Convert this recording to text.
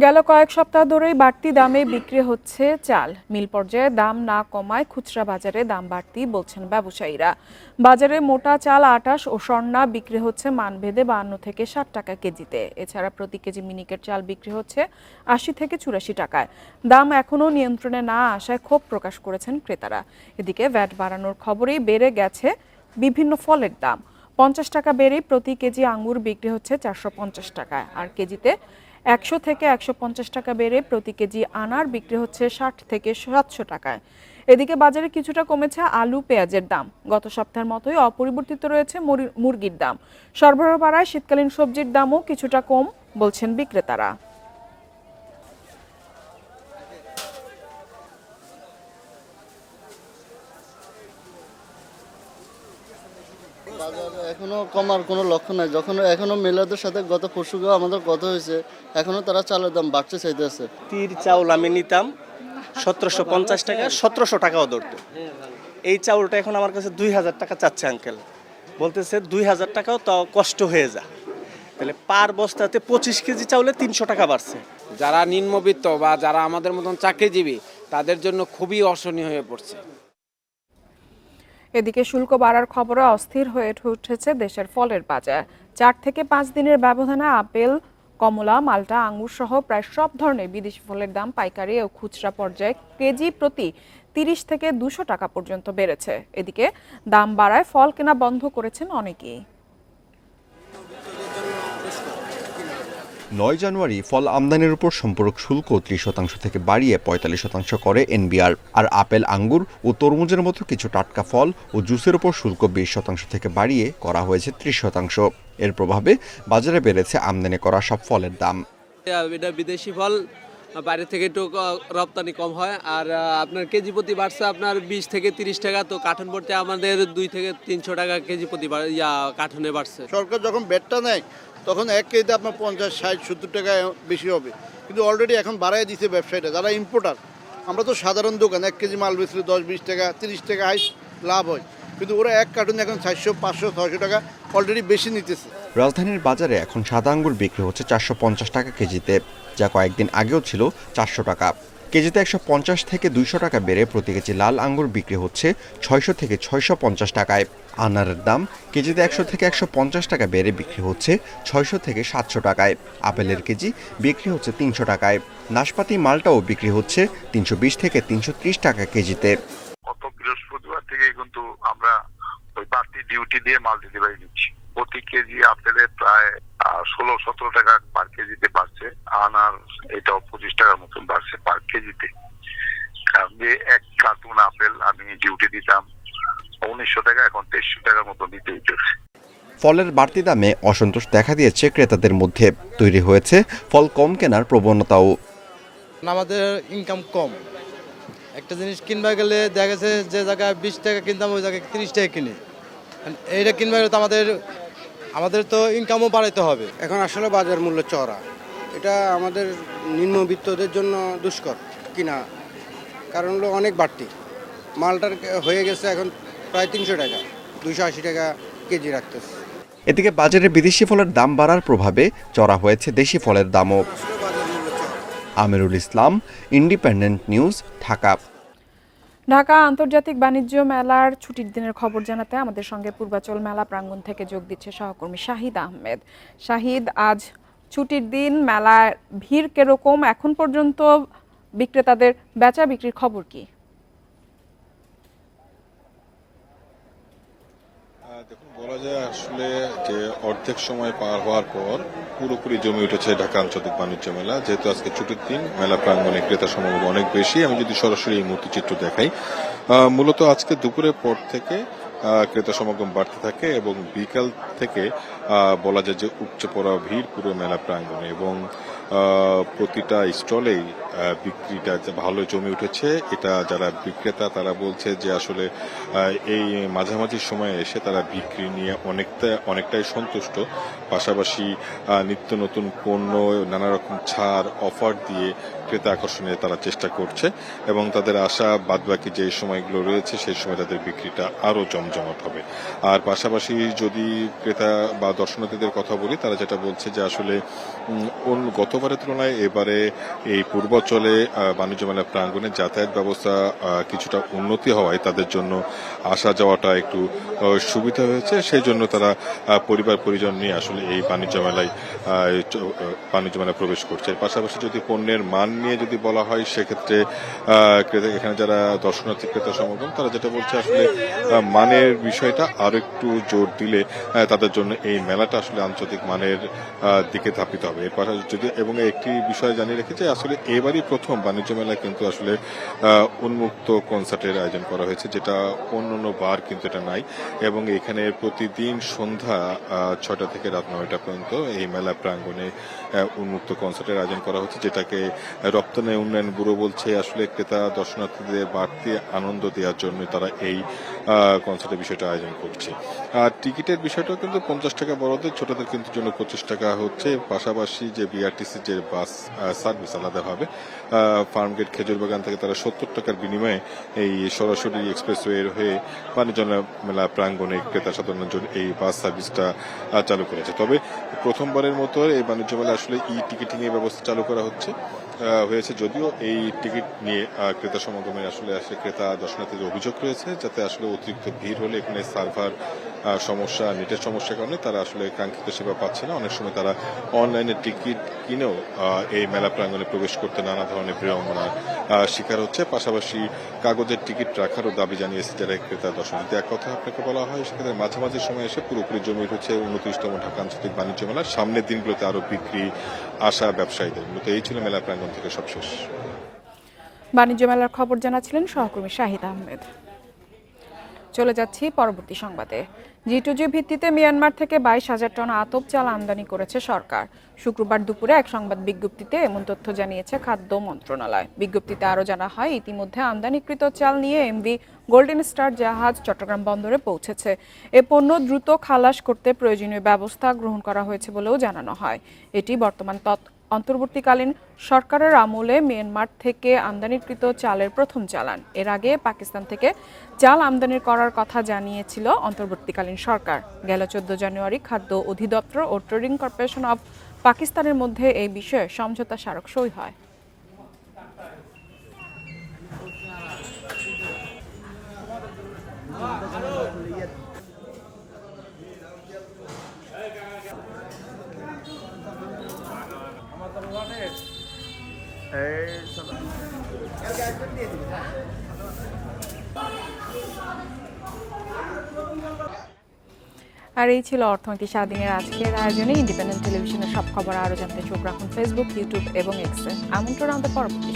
গেল কয়েক সপ্তাহ ধরেই বাড়তি দামে বিক্রি হচ্ছে চাল। মিল পর্যায়ে দাম না কমায় খুচরা বাজারে দাম বাড়তি বলছেন ব্যবসায়ীরা। বাজারে মোটা চাল ২৮ ও স্বর্ণা বিক্রি হচ্ছে মানভেদে ৫২ থেকে ৬০ টাকা কেজিতে। এছাড়া প্রতি কেজি মিনিকেট চাল বিক্রি হচ্ছে ৮০ থেকে ৮৪ টাকায়। দাম এখনও নিয়ন্ত্রণে না আসায় ক্ষোভ প্রকাশ করেছেন ক্রেতারা। এদিকে ভ্যাট বাড়ানোর খবরেই বেড়ে গেছে বিভিন্ন ফলের দাম। ৫০ টাকা বেড়েই প্রতি কেজি আঙ্গুর বিক্রি হচ্ছে ৪৫০ টাকায়, আর কেজিতে ১০০ থেকে ১৫০ টাকা বেড়ে প্রতি কেজি আনার বিক্রি হচ্ছে ৬০ থেকে ৭০০ টাকায়। এদিকে বাজারে কিছুটা কমেছে আলু পেঁয়াজের দাম। গত সপ্তাহের মতোই অপরিবর্তিত রয়েছে মুরগির দাম। সরবরাহ বাড়ায় শীতকালীন সবজির দামও কিছুটা কম বলছেন বিক্রেতারা। বাজারে এখনো কমার কোনো লক্ষণ নাই। যখন এখনো মেলাদের সাথে গত পরশুকেও আমাদের কথা হয়েছে, এখনো তারা চালের দাম বাড়তে চাইতেছে। তীর চাউল আমি নিতাম ১৭৫০ টাকা, ১৭০০ টাকাও ধরতো। এই চাউলটা এখন আমার কাছে ২০০০ টাকা চাচ্ছে আঙ্কেল, বলতেছে ২০০০ টাকাও তাও কষ্ট হয়ে যায়। তাহলে পার বস্তাতে ২৫ কেজি চাউলে ৩০০ টাকা বাড়ছে। যারা নিম্নবিত্ত বা যারা আমাদের মতন চাকরিজীবী তাদের জন্য খুবই অসহনীয় হয়ে পড়ছে। এদিকে শুল্ক বাড়ার খবরে অস্থির হয়ে উঠেছে দেশের ফলের বাজার। ৪ থেকে ৫ দিনের ব্যবধানে আপেল, কমলা, মাল্টা, আঙ্গুর সহ প্রায় সব ধরনের বিদেশি ফলের দাম পাইকারি ও খুচরা পর্যায়ে কেজি প্রতি ৩০ থেকে ২০০ টাকা পর্যন্ত বেড়েছে। এদিকে দাম বাড়ায় ফল কেনা বন্ধ করেছেন অনেকেই। ৯ জানুয়ারি ফল আমদানির উপর সম্পূরক শুল্ক ৩০% থেকে বাড়িয়ে ৪৫% করে এনবিআর। আর আপেল, আঙ্গুর ও তরমুজের মতো কিছু টাটকা ফল ও জুসের উপর শুল্ক ২০% থেকে বাড়িয়ে করা হয়েছে ৩০%। এর প্রভাবে বাজারে বেড়েছে আমদানি করা সব ফলের দাম। এটা বিদেশি ফল, বাইরে থেকে একটু রপ্তানি কম হয়। আর আপনার কেজি প্রতি বাড়ছে আপনার ২০ থেকে ৩০ টাকা, তো কার্টন পড়তে আমাদের ২ থেকে ৩০০ টাকা কেজি প্রতি কার্টনে বাড়ছে। সরকার যখন ব্যাটটা নেয় তখন ১ কেজিতে আপনার ৫০, ৬০, ৭০ টাকা বেশি হবে, কিন্তু অলরেডি এখন বাড়াই দিচ্ছে ব্যবসায়ীরা, যারা ইম্পোর্টার। আমরা তো সাধারণ দোকান, ১ কেজি মাল বেচলে ১০-২০ টাকা, ৩০ টাকা হাই লাভ হয়, কিন্তু ওরা এক কার্টুন এখন ৪০০, ৫০০, ৬০০ টাকা অলরেডি বেশি নিতেছে। রাজধানীর বাজারে এখন সাদা আঙ্গুর বিক্রি হচ্ছে ৪৫০ টাকা কেজিতে, যা কয়েকদিন আগেও ছিল ৪০০ টাকা। কেজিতে ১৫০ থেকে ২০০ টাকা বেড়ে প্রতি কেজি লাল আঙ্গুর বিক্রি হচ্ছে ৬০০ থেকে ৬৫০ টাকায়। আনারের দাম কেজিতে ১০০ থেকে ১৫০ টাকা বেড়ে বিক্রি হচ্ছে ৬০০ থেকে ৭০০ টাকায়। আপেলের কেজি বিক্রি হচ্ছে ৩০০ টাকায়। নাশপাতি, মালটাও বিক্রি হচ্ছে ৩২০ থেকে ৩৩০ টাকা কেজিতে। গত বৃহস্পতিবার থেকে কিন্তু আমরা ওই বাড়তি ডিউটি দিয়ে মাল ডেলিভারি দিচ্ছি। প্রতি কেজি আপেলের প্রায় ১৬-১৭ টাকা পার কেজিতে বাড়ছে। আনার এটাও ২৫ টাকার মতন বাড়ছে পার কেজিতে। যে ১ কার্টুন আপেল আমি ডিউটি দিতাম ১৯০০ টাকা, এখন ২৩০০ টাকার মতো দিতে হচ্ছে। ফলের বাড়তি দামে অসন্তোষ দেখা দিয়েছে ক্রেতাদের মধ্যে। তৈরি হয়েছে ফল কম কেনার প্রবণতাও। আমাদের ইনকাম কম, একটা জিনিস কিনবা গেলে দেখা গেছে যে জায়গায় ২০ টাকা কিনতাম ওই জায়গায় ৩০ টাকা কিনি। এইটা কিনবা গেলে তো আমাদের তো ইনকামও বাড়াইতে হবে। এখন আসলে বাজার মূল্য চড়া, এটা আমাদের নিম্নবিত্তদের জন্য দুষ্কর কিনা, কারণ হলো অনেক বাড়তি। মালটার হয়ে গেছে এখন প্রায় ৩০০ টাকা, ২৮০ টাকা কেজি রাখতেছে। এদিকে বাজারে বিদেশি ফলের দাম বাড়ার প্রভাবে চড়া হয়েছে দেশি ফলের দামও। Amirul Islam, independent news, Dhaka. ঢাকা আন্তর্জাতিক বাণিজ্য মেলার ছুটির দিনের খবর জানাতে আমাদের সঙ্গে পূর্বাচল মেলা প্রাঙ্গণ থেকে যোগ দিচ্ছে সহকর্মী শাহিদ আহমেদ। শাহিদ, আজ ছুটির দিন, মেলায় ভিড় কিরকম? এখন পর্যন্ত বিক্রেতাদের বেচা বিক্রির খবর কি? দেখুন, বলা যায় আসলে যে অর্ধেক সময় পার হওয়ার পর পুরোপুরি জমে উঠেছে ঢাকা আন্তর্জাতিক বাণিজ্য মেলা। যেহেতু আজকে ছুটির দিন, মেলা প্রাঙ্গণে ক্রেতা সমাগম অনেক বেশি। আমি যদি সরাসরি এই মুহূর্তে চিত্র দেখাই, মূলত আজকে দুপুরের পর থেকে ক্রেতা সমাগম বাড়তে থাকে এবং বিকাল থেকে বলা যায় যে উপচে পড়া ভিড় পুরো মেলা প্রাঙ্গণে, এবং প্রতিটা স্টলেই বিক্রিটা ভালো জমে উঠেছে। এটা যারা বিক্রেতা তারা বলছে যে আসলে এই মাঝামাঝি সময়ে এসে তারা বিক্রি নিয়ে অনেকটাই সন্তুষ্ট। পাশাপাশি নিত্য নতুন পণ্য, নানা রকম ছাড় অফার দিয়ে ক্রেতা আকর্ষণে তারা চেষ্টা করছে এবং তাদের আশা বাদবাকি যে সময়গুলো রয়েছে সেই সময় তাদের বিক্রিটা আরো জমজমাট হবে। আর পাশাপাশি যদি ক্রেতা বা দর্শনার্থীদের কথা বলি, তারা যেটা বলছে যে আসলে গতবারের তুলনায় এবারে এই পূর্বাঞ্চলে বাণিজ্য মেলা প্রাঙ্গণে যাতায়াত ব্যবস্থা কিছুটা উন্নতি হওয়ায় তাদের জন্য আসা যাওয়াটা একটু সুবিধা হয়েছে। সেই জন্য তারা পরিবার পরিজন নিয়ে আসলে এই বাণিজ্য মেলায় প্রবেশ করছে। এর পাশাপাশি যদি পণ্যের মান নিয়ে যদি বলা হয়, সেক্ষেত্রে এখানে যারা দর্শনার্থী ক্রেতা সমাগম তারা যেটা বলছে আসলে মানের বিষয়টা আরো একটু জোর দিলে তাদের জন্য এই মেলাটা আসলে আন্তর্জাতিক মানের দিকে ধাপিত হবে। এর পাশাপাশি যদি এবং একটি বিষয় জানিয়ে রেখেছে, আসলে এবারই প্রথম বাণিজ্য মেলা কিন্তু আসলে উন্মুক্ত কনসার্টের আয়োজন করা হয়েছে, যেটা অন্যান্য বার কিন্তু এটা নাই। এবং এখানে প্রতিদিন সন্ধ্যা 6টা থেকে রাত 9টা পর্যন্ত এই মেলা প্রাঙ্গণে উন্মুক্ত কনসার্টের আয়োজন করা হচ্ছে, যেটাকে রপ্তানি উন্নয়ন ব্যুরো বলছে আসলে ক্রেতা দর্শনার্থীদের বাড়তি আনন্দ দেওয়ার জন্য তারা এই কনসার্টের বিষয়টা আয়োজন করছে। আর টিকিটের বিষয়টাও কিন্তু 50 টাকা বড়দের, ছোটদের কিন্তু জন্য 25 টাকা হচ্ছে। পাশাপাশি যে বিআরটিসি যে বাস সার্ভিস আলাদা হবে, ফার্মগেট খেজুরবাগান থেকে তারা 70 টাকার বিনিময়ে এই সরাসরি এক্সপ্রেসওয়ে হয়ে বাণিজ্য মেলা প্রাঙ্গণে ক্রেতা সাধারণের জন্য এই বাস সার্ভিসটা চালু করেছে। তবে প্রথমবারের মতো এই বাণিজ্য মেলা আসলে টিকিটিং এর ব্যবস্থা চালু করা হয়েছে, যদিও এই টিকিট নিয়ে ক্রেতা সমাগমে আসলে ক্রেতা দর্শনার্থীদের অভিযোগ রয়েছে, যাতে আসলে অতিরিক্ত ভিড় হলে এখানে সার্ভার সমস্যা, নেটের সমস্যার কারণে তারা আসলে কাঙ্ক্ষিত সেবা পাচ্ছে না। অনেক সময় তারা অনলাইনে টিকিট কিনেও এই মেলা প্রাঙ্গণে প্রবেশ করতে নানা ধরনের বিড়ম্বনার শিকার হচ্ছে। পাশাপাশি কাগজের টিকিট রাখারও দাবি জানিয়েছে যারা ক্রেতা দর্শনার্থী। এক কথা আপনাকে বলা হয়, সেক্ষেত্রে মাঝামাঝি সময় এসে পুরোপুরি জমি উঠেছে 29তম ঢাকা আন্তর্জাতিক বাণিজ্য মেলা। সামনের দিনগুলোতে আরো বিক্রি আশা ব্যবসায়ীদের। মূলত এই ছিল মেলা প্রাঙ্গণ থেকে সবশেষ। বাণিজ্য মেলার খবর জানাচ্ছিলেন সহকর্মী শাহিদ আহমেদ। চলে যাচ্ছি পরবর্তী সংবাদে। G2G ভিত্তিতে মিয়ানমার থেকে 22,000 টন আতপ চাল আমদানি করেছে সরকার। শুক্রবার দুপুরে এক সংবাদ বিজ্ঞপ্তিতে এমন তথ্য জানিয়েছে খাদ্য মন্ত্রণালয়। বিজ্ঞপ্তিতে আরও জানা হয়, ইতিমধ্যে আমদানিকৃত চাল নিয়ে এমভি গোল্ডেন স্টার জাহাজ চট্টগ্রাম বন্দরে পৌঁছেছে। এ পণ্য দ্রুত খালাস করতে প্রয়োজনীয় ব্যবস্থা গ্রহণ করা হয়েছে বলেও জানানো হয়। এটি বর্তমান অন্তর্বর্তীকালীন সরকারের আমলে মিয়ানমার থেকে আমদানিকৃত চালের প্রথম চালান। এর আগে পাকিস্তান থেকে চাল আমদানি করার কথা জানিয়েছিল অন্তর্বর্তীকালীন সরকার। গেল 14 জানুয়ারি খাদ্য অধিদপ্তর ও ট্রেডিং কর্পোরেশন অব পাকিস্তানের মধ্যে এই বিষয়ে সমঝোতা স্মারক সই হয়। আর এই ছিল অর্থনীতি সারাদিনের আজকের আয়োজনে। ইন্ডিপেন্ডেন্ট টেলিভিশনের সব খবর আরও জানতে চোখ রাখুন ফেসবুক, ইউটিউব এবং এক্সে। আমন্ত্রণ আমাদের পরবর্তী